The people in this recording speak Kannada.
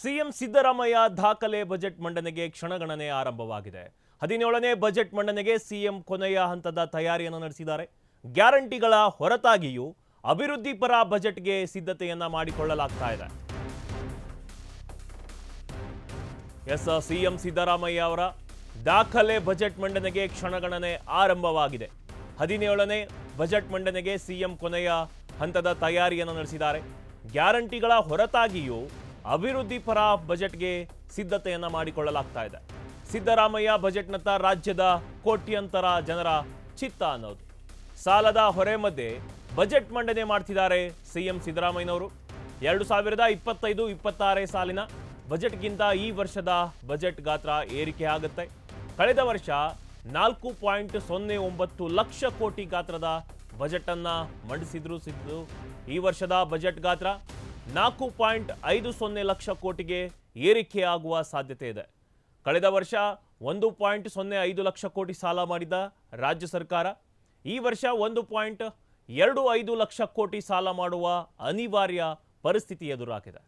ಸಿಎಂ ಸಿದ್ದರಾಮಯ್ಯ ದಾಖಲೆ ಬಜೆಟ್ ಮಂಡನೆಗೆ ಕ್ಷಣಗಣನೆ ಆರಂಭವಾಗಿದೆ. 17ನೇ ಬಜೆಟ್ ಮಂಡನೆಗೆ ಸಿಎಂ ಕೊನೆಯ ಹಂತದ ತಯಾರಿಯನ್ನು ನಡೆಸಿದ್ದಾರೆ. ಗ್ಯಾರಂಟಿಗಳ ಹೊರತಾಗಿಯೂ ಅಭಿವೃದ್ಧಿ ಪರ ಬಜೆಟ್ಗೆ ಸಿದ್ಧತೆಯನ್ನ ಮಾಡಿಕೊಳ್ಳಲಾಗ್ತಾ ಇದೆ. ಸಿಎಂ ಸಿದ್ದರಾಮಯ್ಯ ಅವರ ದಾಖಲೆ ಬಜೆಟ್ ಮಂಡನೆಗೆ ಕ್ಷಣಗಣನೆ ಆರಂಭವಾಗಿದೆ. 17ನೇ ಬಜೆಟ್ ಮಂಡನೆಗೆ ಸಿಎಂ ಕೊನೆಯ ಹಂತದ ತಯಾರಿಯನ್ನು ನಡೆಸಿದ್ದಾರೆ. ಗ್ಯಾರಂಟಿಗಳ ಹೊರತಾಗಿಯೂ ಅಭಿವೃದ್ಧಿ ಪರ ಬಜೆಟ್ಗೆ ಸಿದ್ಧತೆಯನ್ನ ಮಾಡಿಕೊಳ್ಳಲಾಗ್ತಾ ಇದೆ. ಸಿದ್ದರಾಮಯ್ಯ ಬಜೆಟ್ನತ್ತ ರಾಜ್ಯದ ಕೋಟ್ಯಂತರ ಜನರ ಚಿತ್ತ ಅನ್ನೋದು. ಸಾಲದ ಹೊರೆ ಮಧ್ಯೆ ಬಜೆಟ್ ಮಂಡನೆ ಮಾಡ್ತಿದ್ದಾರೆ ಸಿಎಂ ಸಿದ್ದರಾಮಯ್ಯನವರು. 2025-26 ಸಾಲಿನ ಬಜೆಟ್ಗಿಂತ ಈ ವರ್ಷದ ಬಜೆಟ್ ಗಾತ್ರ ಏರಿಕೆ ಆಗುತ್ತೆ. ಕಳೆದ ವರ್ಷ 4.09 ಲಕ್ಷ ಕೋಟಿ ಗಾತ್ರದ ಬಜೆಟ್ ಅನ್ನ ಮಂಡಿಸಿದ್ರು. ಈ ವರ್ಷದ ಬಜೆಟ್ ಗಾತ್ರ 4.50 ಲಕ್ಷ ಕೋಟಿಗೆ ಏರಿಕೆಯಾಗುವ ಸಾಧ್ಯತೆ ಇದೆ. ಕಳೆದ ವರ್ಷ 1.05 ಲಕ್ಷ ಕೋಟಿ ಸಾಲ ಮಾಡಿದ ರಾಜ್ಯ ಸರ್ಕಾರ ಈ ವರ್ಷ 1.25 ಲಕ್ಷ ಕೋಟಿ ಸಾಲ ಮಾಡುವ ಅನಿವಾರ್ಯ ಪರಿಸ್ಥಿತಿ ಎದುರಾಗಿದೆ.